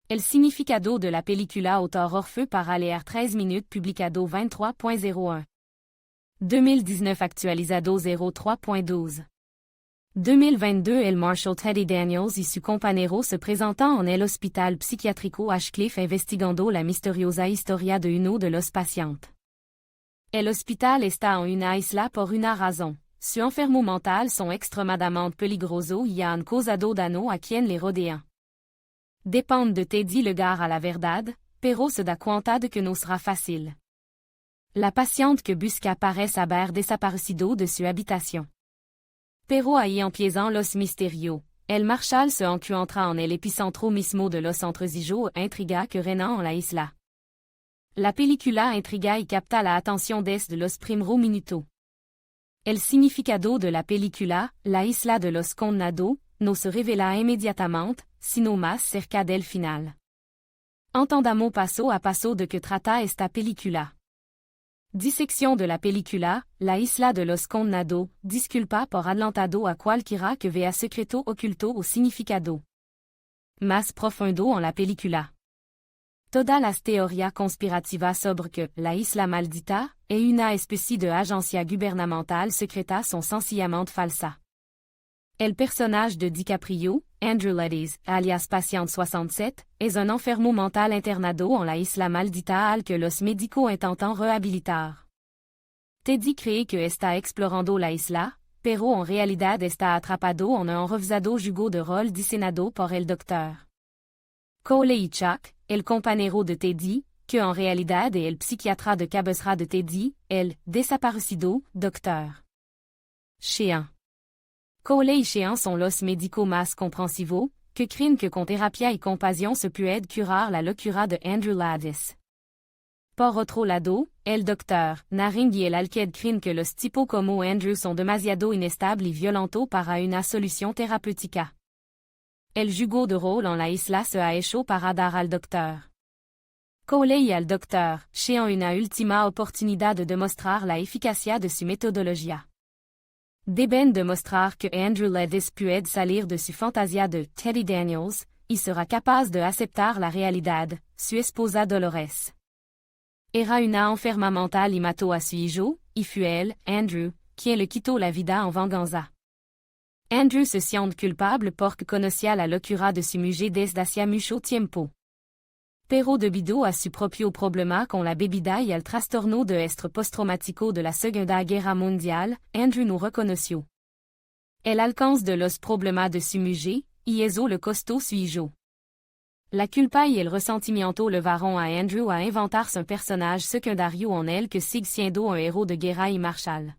El significado de la película autor Orfeu para leer 13 minutes publicado 23.01. 2019 actualizado 03.12. 2022 El Marshal Teddy Daniels y su compañero se presentan en el Hospital Psiquiátrico Ashcliffe investigando la misteriosa historia de uno de los pacientes. El hospital está en una isla por una razón. Su enfermo mental son extremadamente peligroso y han causado daño a quien le rodean. Depende de Teddy llegar a la verdad, pero se da cuenta de que no será fácil. La paciente que busca parece haber desaparecido de su habitación. Pero ahí empiezan los misterios. El Marshal se encuentra en el epicentro mismo de los entresijos e intriga que reinan en la isla. La película intriga y capta la atención desde los primeros minutos. El significado de la película, la isla de los condenados, no se revela inmediatamente, sino más cerca del final. Entendamos paso a paso de que trata esta película. Disección de la película, la isla de los condenados, disculpa por adelantado a cualquiera que vea secreto oculto o significado más profundo en la película. Todas las teorías conspirativas sobre que la isla maldita es una especie de agencia gubernamental secreta son sencillamente falsas. El personaje de DiCaprio, Andrew Leddes, alias Patient 67, es un enfermo mental internado en la isla maldita al que los médicos intentan rehabilitar. Teddy cree que está explorando la isla, pero en realidad está atrapado en un enrevesado juego de rol diseñado por el doctor Cole y Chuck, el compañero de Teddy, que en realidad es el psiquiatra de cabecera de Teddy, el desaparecido Dr. Sheehan. Cole y Sheehan son los médicos más comprensivos, que creen que con terapia y compasión se puede curar la locura de Andrew Leddes. Por otro lado, el Dr. Naring y el alcalde creen que los tipos como Andrew son demasiado inestables y violentos para una solución terapéutica. El juego de rol en la isla se ha hecho para dar al Dr. Cole y al Dr. Sheehan una última oportunidad de demostrar la eficacia de su metodología. Deben demostrar que Andrew Leddes puede salir de su fantasía de Teddy Daniels, y sera capaz de aceptar la realidad, su esposa Dolores era una enferma mental y mató a su hijo, y fue él, Andrew, quien le quitó la vida en venganza. Andrew se siente culpable porque conocía la locura de su mujer desde hacía mucho tiempo. Pero debido a su propio problema con la bebida y el trastorno de estrés postraumático de la Segunda Guerra Mundial, Andrew no reconoció el alcance de los problemas de su mujer, y eso le costó su hijo. La culpa y el resentimiento llevaron a Andrew a inventarse un personaje secundario en él que sigue siendo un héros de guerra y marshal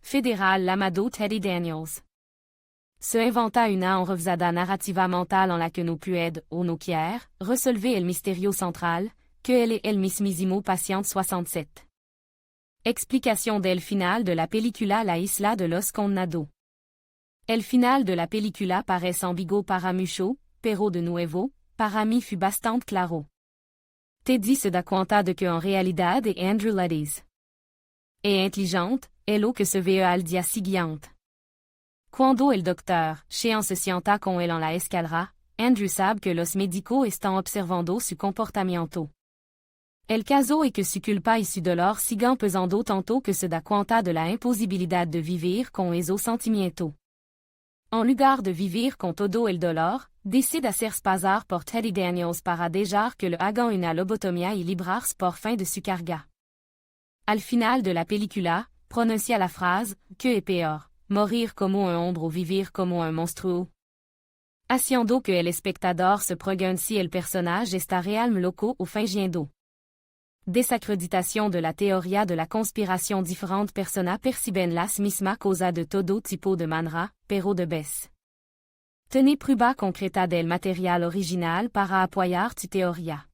fédéral llamado Teddy Daniels. Se inventa una enrevesada narrativa mental en la que no puede, o no quiere, resolver el misterio central, que él es el mismísimo Patient 67. Explicación del final de la película La Isla de los Condenados. El final de la película parece ambiguo para muchos, pero de nuevo, para mí fut bastante claro. Teddy se da cuenta de que en realidad es Andrew Leddes. Es inteligente, es lo que se ve al día siguiente. Cuando el Dr. Sheehan se sienta con él en la escalera, Andrew sabe que los médicos están observando su comportamiento. El caso es que su culpa y su dolor siguen pesando tanto que se da cuenta de la imposibilidad de vivir con esos sentimientos. En lugar de vivir con todo el dolor, decide hacerse pasar por Teddy Daniels para dejar que le hagan una lobotomía y librarse por fin de su carga. Al final de la película, pronuncia la frase, que es peor, morir como un hombre o vivir como un monstruo. Haciendo que el espectador se pregunte si el personaje está realmente loco o fingiendo. Desacreditación de la teoría de la conspiración. Diferentes personas perciben las mismas cosas de todo tipo de manera, pero de vez. Tenez prueba concreta del material original para apoyar tu teoría.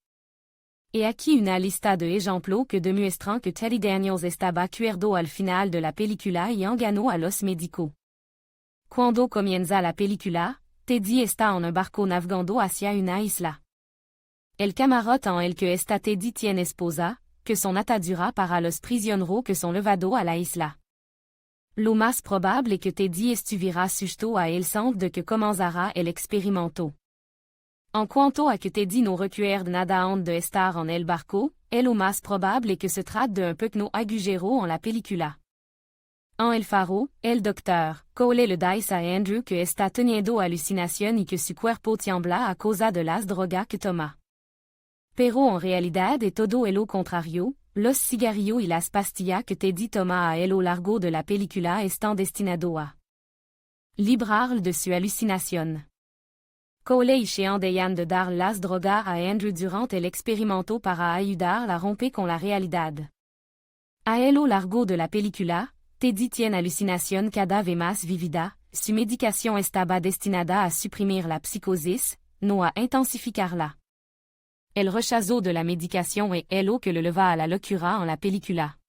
Et aquí una lista de ejemplos que demuestran que Teddy Daniels estaba cuerdo al final de la película y engañó a los médicos. Cuando comienza la película, Teddy está en un barco navegando hacia una isla. El camarote en el que está Teddy tiene esposa, que son atadura para los prisioneros que son llevados a la isla. Lo más probable es que Teddy estuviera sujeto a el centro de que comenzará el experimento. En quanto a que Teddy no recuerd nada honte de estar en el barco, el lo más probable que se trate de un pequeño agujero en la película. En el faro, el docteur Cole le dice a Andrew que está teniendo alucinación y que su cuerpo tiembla a causa de las drogas que toma. Pero en realidad es todo lo contrario, los cigarrillos y las pastillas que Teddy toma a lo largo de la película están destinados a librarle de su alucinación. Cole y Shean dejan de dar las drogas a Andrew durant el experimento para ayudar a romper con la realidad. A lo largo de la película, Teddy tiene alucinación cada vez más vivida, su medicación estaba destinada a suprimir la psicosis, no a intensificarla. El rechazo de la medicación es lo que le leva a la locura en la película.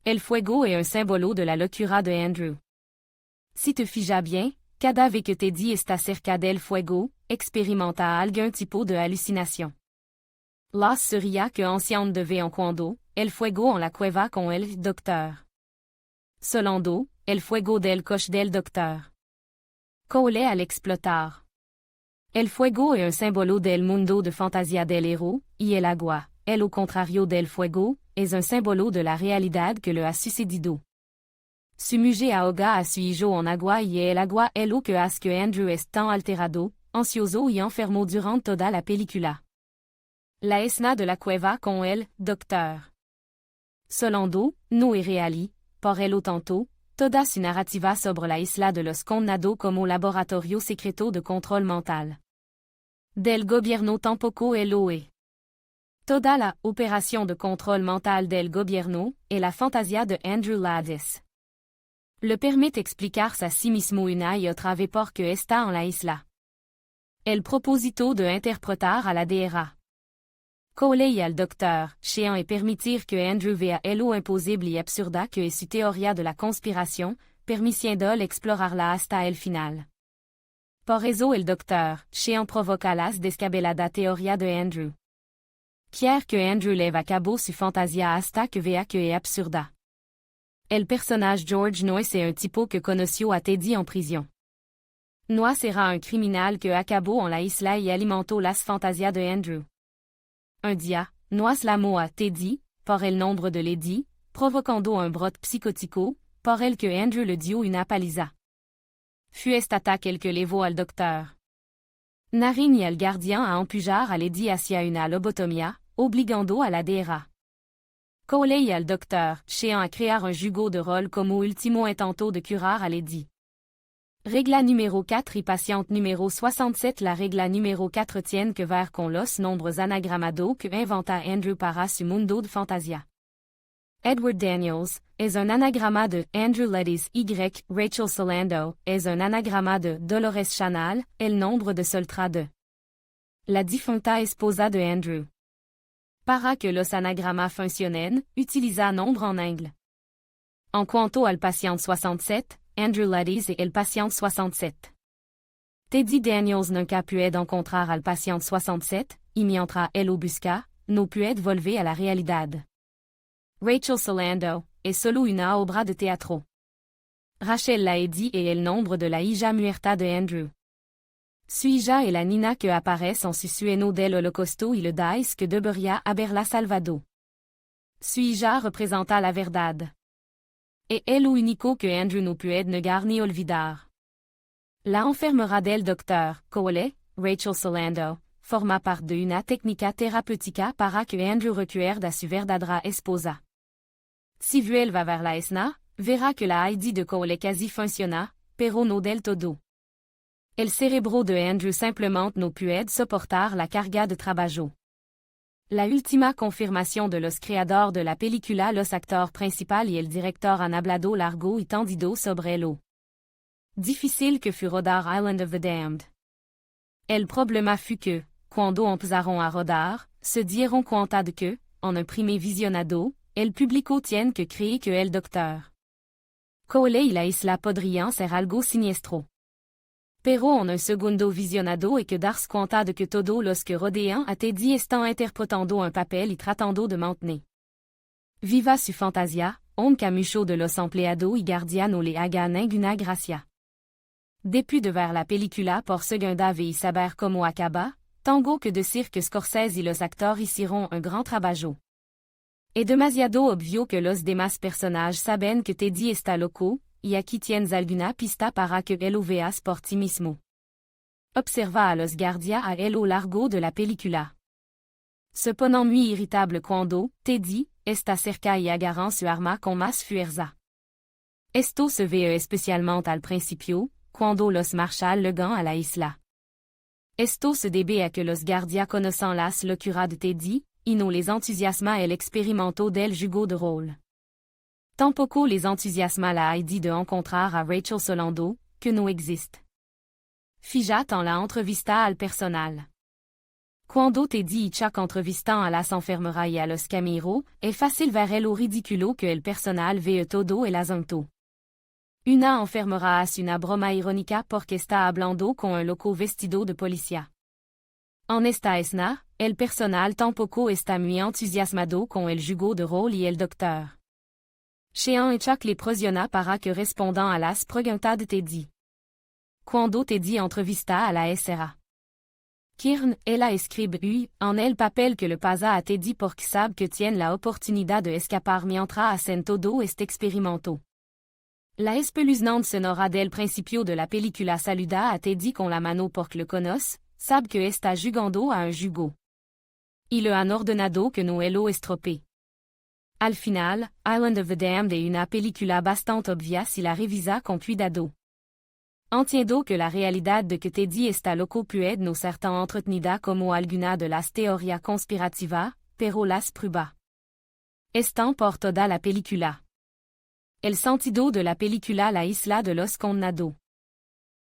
El fuego est un symbole de la locura de Andrew. Si te fijas bien, cada vez que Teddy está cerca del fuego, experimenta algún tipo de hallucination. Las sería que ancian de vez en cuando, el fuego en la cueva con el docteur. Solando, el fuego del coche del docteur. Cole al explotar. El fuego es un símbolo del mundo de fantasía del héros, y el agua, el au contrario del fuego, es un símbolo de la realidad que le ha sucedido. Su mujer ahoga a su hijo en agua y el agua es lo que hace que Andrew es tan alterado, ansioso y enfermo durant toda la película. La escena de la cueva con el docteur. Solando, no es reali, por el tanto, toda su narrativa sobre la isla de los condenados como laboratorio secreto de control mental. Del gobierno tampoco lo es. Toda la opération de contrôle mental del gobierno est la fantasia de Andrew Ladis. Le permite explicar a sí mismo una y otra vez por que está en la isla. El propósito de interpretar a la DRA. Cole y al docteur Shean et permitir que Andrew vea lo imposible y absurda que es su teoría de la conspiración, permitiéndole explorarla hasta el final. Por eso el docteur Shean provoca las descabellada teoría de Andrew. Quiere que Andrew leve a cabo su fantasia hasta que vea que es absurda. El personnage George Noyce est un tipo que conoció a Teddy en prisión. Noyce era un criminal que acabó en la isla y alimentó las fantasias de Andrew. Un día, Noyce llamó a Teddy, por el nombre de Lady, provocando un brote psicotico, por el que Andrew le dio una paliza. Fue esta ataque el que llevó al docteur Narin y al gardien a empujar a Lady hacia una lobotomía, obligando a la DRA. Cole y al docteur Shean a crear un jugo de rol como último intento de curar a Lady. Regla numéro 4 y paciente numéro 67. La regla numéro 4 tiene que ver con los nombres anagramados que inventa Andrew para su mundo de fantasia. Edward Daniels es un anagrama de Andrew Ladis y Rachel Solando es un anagrama de Dolores Chanal, el nombre de soltra de la difunta esposa de Andrew. Para que los anagramas funcionen, utiliza nombre en angle. En cuanto al paciente 67, Andrew Ladis et el paciente 67. Teddy Daniels nunca puede encontrar al paciente 67, y mientras él lo busca, no puede volver a la realidad. Rachel Solando es solo una obra de teatro. Rachel Laedy est el nombre de la hija muerta de Andrew. Su hija est la Nina que aparece en su sueño del holocausto y le dice que debería haberla salvado. Su hija representa la verdad. Et es lo único que Andrew no puede negar ni olvidar. La enfermera del docteur Cole, Rachel Solando, forma parte de una técnica terapéutica para que Andrew recuerde a su verdadera esposa. Si vuelve va ver la escena, verá que la ID de Cole casi funciona, pero no del todo. El cerebro de Andrew simplement no puede soportar la carga de trabajo. La última confirmación de los creadores de la película, los actores principal y el director han hablado largo y tendido sobre lo difícil que fut rodar Island of the Damned. El problema fut que, cuando empezaron a rodar, se dieron cuenta de que, en un primer visionado, el público tiene que creer que el docteur Cole y la isla podrían ser algo siniestro. Pero en un segundo visionado que darse cuenta de que todos los que rodean a Teddy están interpretando un papel y tratando de mantener viva su fantasia, aunque mucho de los empleados y guardias no le haga ninguna gracia. Depuis de ver la película por segunda vez y saber cómo acaba, Tango que de cirque Scorsese y los actores hicieron un gran trabajo. Es demasiado obvio que los demás personajes saben que Teddy está loco, y aquí tienes alguna pista para que lo veas por ti mismo. Observa a los guardias a lo largo de la película. Se ponen muy irritable cuando Teddy está cerca y agarran su arma con más fuerza. Esto se ve especialmente al principio, cuando los marshals llegan a la isla. Esto se debe a que los guardias conocen las locuras de Teddy, y no les entusiasma el experimento del juego de rôle. Tampoco les entusiasma la idea de encontrar a Rachel Solando, que no existe. Fíjate en la entrevista al personal. Cuando Teddy y Chuck entrevistan a las enfermeras y a los caminos, es fácil ver lo ridículo que el personal ve todo el asunto. Una enfermera hace una broma irónica porque está hablando con un loco vestido de policía. En esta escena, el personal tampoco está muy entusiasmado con el juego de rôle y el doctor. Sean y Chuck le presiona para que respondan a las preguntas de Teddy. Cuando Teddy entrevista a la SRA. Kieran, ella escribe en el papel que le pasa a Teddy porque sabe que tiene la oportunidad de escapar mientras hacen todo este experimento. La espeluznante sonora del principio de la película saluda a Teddy con la mano porque le conoce, sabe que está jugando a un juego. Y le han ordenado que no lo estrope. Al final, Island of the Damned es una película bastante obvia si la revisa con cuidado. Entiendo que la realidad de que Teddy está loco puede no ser tan entretenida como alguna de las teorías conspirativas, pero las prueba. Están por toda la película. El sentido de la película La Isla de los Condenados.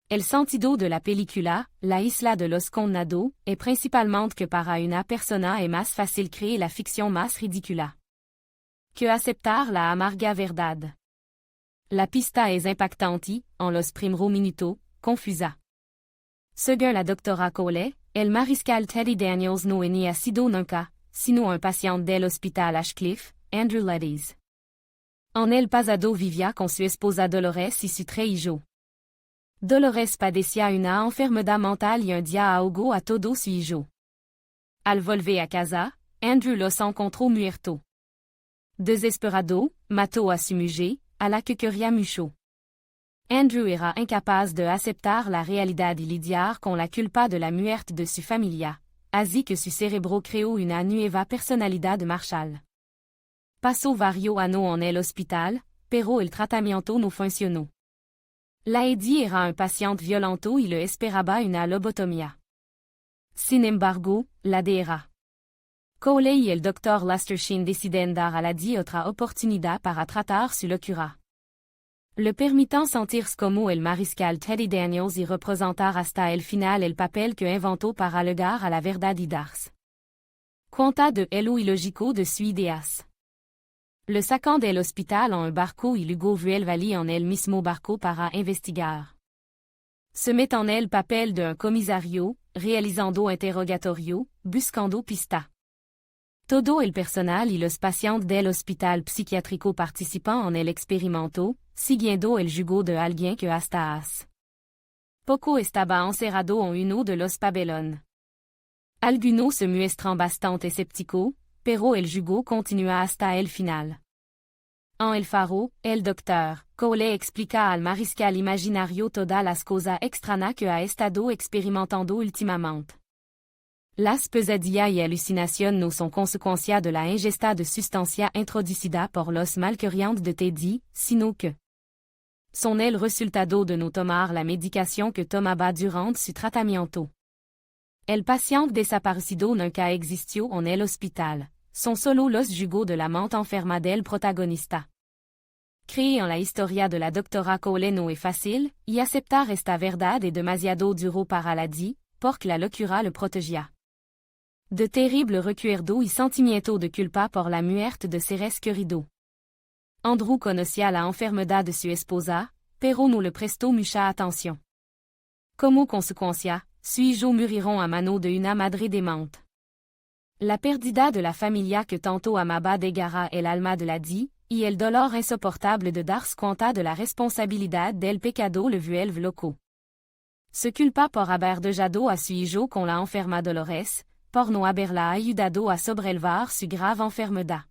El sentido de la película, La Isla de los Condenados, es principalmente que para una persona es más fácil creer la ficción más ridícula que aceptar la amarga verdad. La pista es impactante y, en los primeros minutos, confusa. Según la doctora Cole, el mariscal Teddy Daniels no ni ha sido nunca, sino un paciente del hospital Ashcliffe, Andrew Leddes. En el pasado vivía con su esposa Dolores y su hijo. Dolores padecía una enfermedad mental y un día ahogó a todo su hijo. Al volver a casa, Andrew los encontró muerto. Desesperado, mató a su mujer, a la que quería mucho. Andrew era incapaz de aceptar la realidad y lidiar con la culpa de la muerte de su familia, así que su cerebro creó una nueva personalidad de Marshall. Pasó varios años en el hospital, pero el tratamiento no funcionó. La Eddie era un paciente violento y le esperaba una lobotomía. Sin embargo, la DRA. Cole y el Dr. Lester Sheen deciden dar a la Eddie otra oportunidad para tratar su locura. Le permitant sentirse como el mariscal Teddy Daniels y representar hasta el final el papel que inventó para llegar a la verdad y darse cuenta de lo ilógico de sus ideas. Le sacan del hospital en un barco y luego vuelve en el mismo barco para investigar. Se met en el papel de un comisario, realizando interrogatorio, buscando pista. Todo el personal y los pacientes del hospital psiquiátrico participan en el experimento, siguiendo el juego de alguien que hasta hace poco estaba encerrado en uno de los pabellones. Algunos se muestran bastante escépticos, pero el juego continúa hasta el final. En el faro, el doctor Cole explica al mariscal imaginario todas las cosas extrañas que ha estado experimentando últimamente. Las pesadillas y alucinaciones no son consecuencia de la ingesta de sustancia introducida por los malquerientes de Teddy, sino que son el resultado de no tomar la medicación que tomaba durante su tratamiento. El paciente desaparecido nunca existió en el hospital, son solo los jugos de la mente enferma del protagonista. Creer en la historia de la doctora Cole no es fácil, y aceptar esta verdad es demasiado duro para la Eddie, porque la locura le protegía de terrible recuerdo y sentimiento de culpa por la muerte de seres queridos. Andrew conocía la enfermedad de su esposa, pero no le prestó mucha atención. Como consecuencia, su hijo murieron a mano de una madre demente. La pérdida de la familia que tanto amaba desgarra el alma de la Eddie, y el dolor insoportable de darse cuenta de la responsabilidad del pecado le vuelve loco. Se culpa por haber dejado a su hijo con la enferma Dolores, por no haberla ayudado a sobrellevar su grave enfermedad.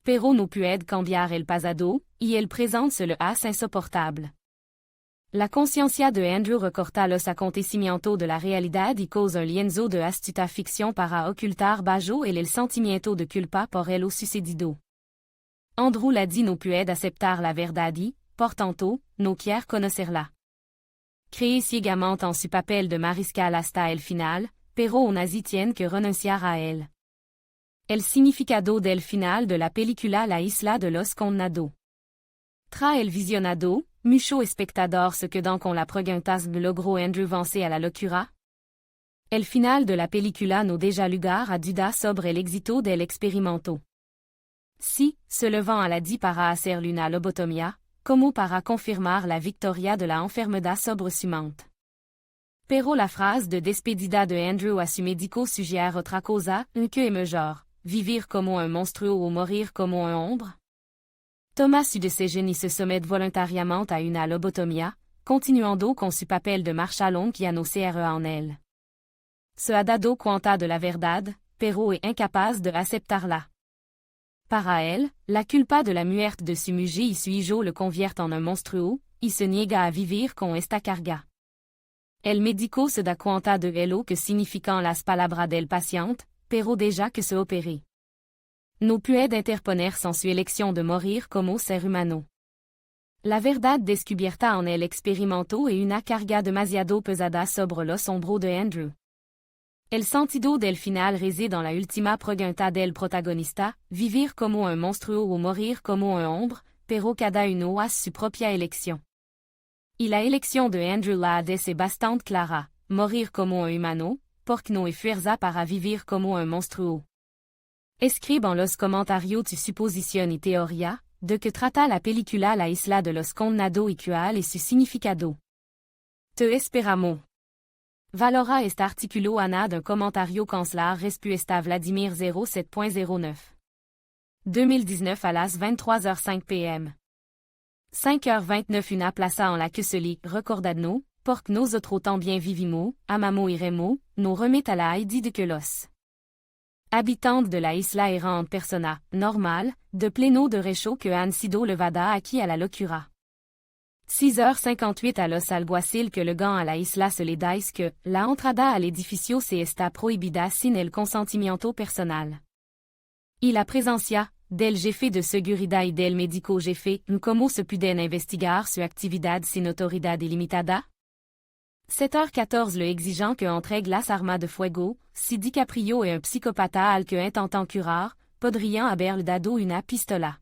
Pero no puede cambiar el pasado, y el presente se le hace insoportable. La conciencia de Andrew recorta los acontecimientos de la realidad y causa un lienzo de astuta ficción para ocultar bajo el sentimiento de culpa por el sucedido. Andrew la dit no puede aceptar la verdad y, por tanto, no quiere conocerla. Cree ciegamente en su papel de mariscal hasta el final, pero aún así tiene que renunciar a él. El significado del final de la película La Isla de los Condenados. Tras el visionado, mucho espectador se quedó con la pregunta de logró Andrew vencer a la locura. El final de la película no deja lugar a dudas sobre el éxito del experimento. Si, se levant a la di para hacer una lobotomía, como para confirmar la victoria de la enfermedad sobre su mente. Pero la frase de despedida de Andrew a su médico sugiere otra cosa, que es mejor, vivir como un monstruo o morir como un hombre. Thomas de Segeni se sommet voluntariamente a una lobotomía, continuando con su papel de marchalón que no crea en él. Se ha dado cuenta de la verdad, pero es incapaz de aceptarla. Para él, la culpa de la muerte de su mujer y su hijo le convierte en un monstruo, y se niega a vivir con esta carga. El médico se da cuenta de lo que significan las palabras del paciente, pero deja que se opere. No puede interponer sans su elección de morir como ser humano. La verdad descubierta en el experimento es una carga demasiado pesada sobre los hombros de Andrew. El sentido del final reside en la última pregunta del protagonista, vivir como un monstruo o morir como un hombre, pero cada uno hace su propia elección. Y la elección de Andrew la es bastante clara, morir como un humano, porque no hay fuerza para vivir como un monstruo. Escribe en los comentarios tu suposición y teoría, de que trata la película La Isla de los Condenados y cuál es su significado. Te esperamos. Valora este artículo Ana d'un comentario cancelar respuesta Vladimir 07.09. 2019 à las 23h05 p.m. 5h29 una plaza en la que se lit Recordadnos, porque nosotros también vivimos, amamos y remos, nos remet à la idée de que los habitantes de la isla eran en persona, normal, de pleno derecho que han sido levada aquí a la locura. 6h58 a los alguacil que llegan a la isla se le dice que la entrada al edificio se está prohibida sin el consentimiento personal. Y la presencia del jefe de seguridad y del médico jefe, ¿cómo se pueden investigar su actividad sin autoridad ilimitada? 7h14 le exigeant que entregue las armas de fuego, si DiCaprio est un psychopata al que intentant curar, podrían haberle dado una pistola.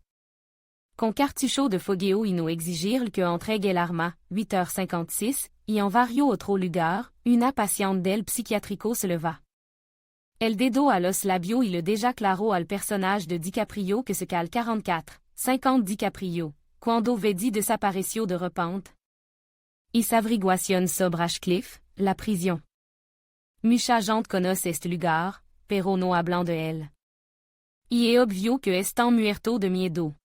Con cartucho de fogueo y no exigir que entregue el arma, 8h56, y en varios otros lugar, una paciente del psiquiátrico se leva. El dedo a los labios y le deja claro al personnage de DiCaprio que se cal 44, 50 DiCaprio, cuando Vedi desapareció de repente. Y s'averiguación sobre Ashcliffe, la prisión. Mucha gente conoce este lugar, pero no hablan de él. Y es obvio que están muerto de miedo.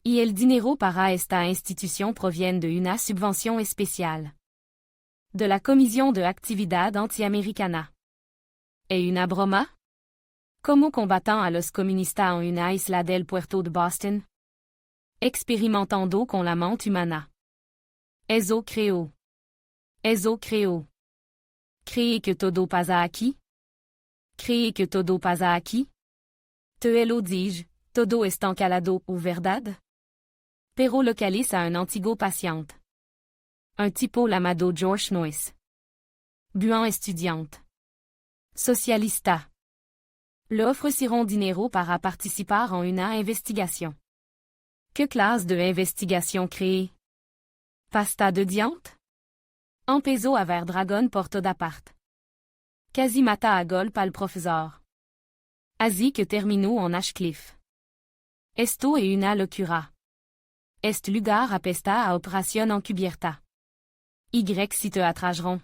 Y el dinero para esta institución proviene de una subvención especial. De la Comisión de Actividad Antiamericana. ¿Es una broma? ¿Cómo combatan a los comunistas en una isla del puerto de Boston? Experimentando con la mente humana. Eso creo. ¿Cree que todo pasa aquí? ¿Cree que todo pasa aquí? Te lo dije, todo está calado, ¿o verdad? Pero localiza un antiguo paciente. Un tipo llamado George Noyes. Buen estudiante. Socialista. Le ofrecieron dinero para participar en una investigación. ¿Qué clase de investigación cree? Pasta de diante? Empezó a ver dragón por toda parte. Casi mata a golpe al profesor. Así que terminó en Ashcliffe. Esto es una locura. Este lugar apesta a operación encubierta. Y si te atrajeront.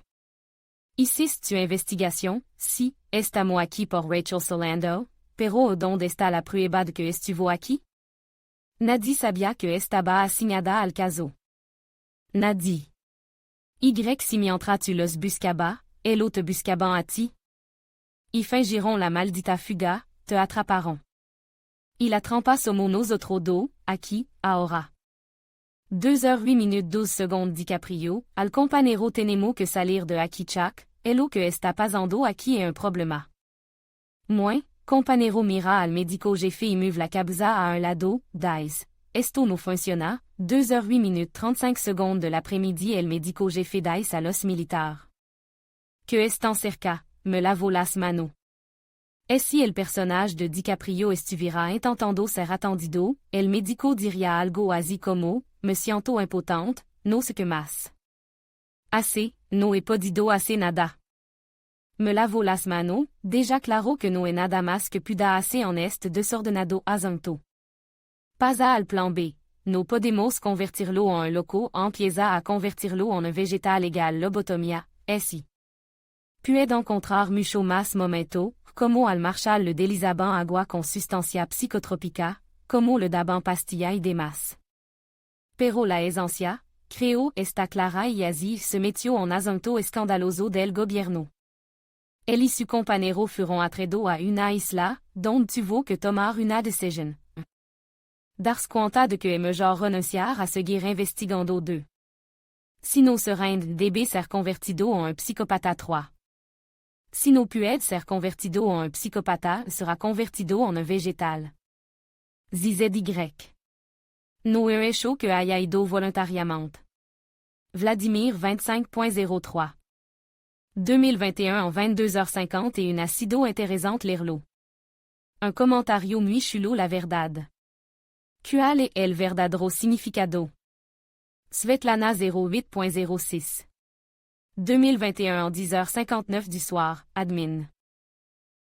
Hiciste tu investigación, sí, estamos aquí por Rachel Solando, pero ¿dónde está la prueba de que estuvo aquí? Nadie sabía que estaba asignada al caso. Nadie. Y simientratulos buscaba, elo te buscaban a ti. Y fingiron la maldita fuga, te atraparon. Y la trampa somos nosotros do, aquí, ahora. 2h08:12 DiCaprio, al compañero tenemos que salir de aquí Chuck, elo que está pasando aquí es un problema. Moi, compañero mira al médico jefe y mueve la cabeza a un lado, dice. Esto no funciona, 2h08:35 de l'après-midi el médico jefe dice a los militar. Que están cerca, me lavo las manos. Et si el personnage de DiCaprio estuviera intentando ser atendido, el médico diría algo así como, me siento impotente, no sé qué más. Assez, no he podido hacer nada. Me lavo las manos, déjà claro que no he nada más que pueda hacer en este desordenado asunto. Pasa al plan B. No podemos convertirlo en un loco, empieza a convertirlo en un vegetal égal lobotomia, si. Puede encontrar mucho más momento, como al marshal le delizaban agua con sustancia psicotrópica, como le daban pastilla y demás. Pero la esencia, creo está clara y así se metió en asunto escandaloso del gobierno. Él y su compañero fueron atraídos a una isla, donde tuvo que tomar una decisión. Darse cuenta de que mejor renunciar a seguir investigando de. Si no se rende debe ser convertido en un psicopata 3. Si no puede ser convertido en un psicopata sera convertido en un vegetal. ZZY. No he hecho que haya ido voluntariamente. Vladimir 25.03. 2021 en 22h51 ha sido interesante leerlo. Un comentario muy chulo la verdad. ¿Cuál es el verdadero significado? Svetlana 08.06. 2021 en 10h59 du soir, admin.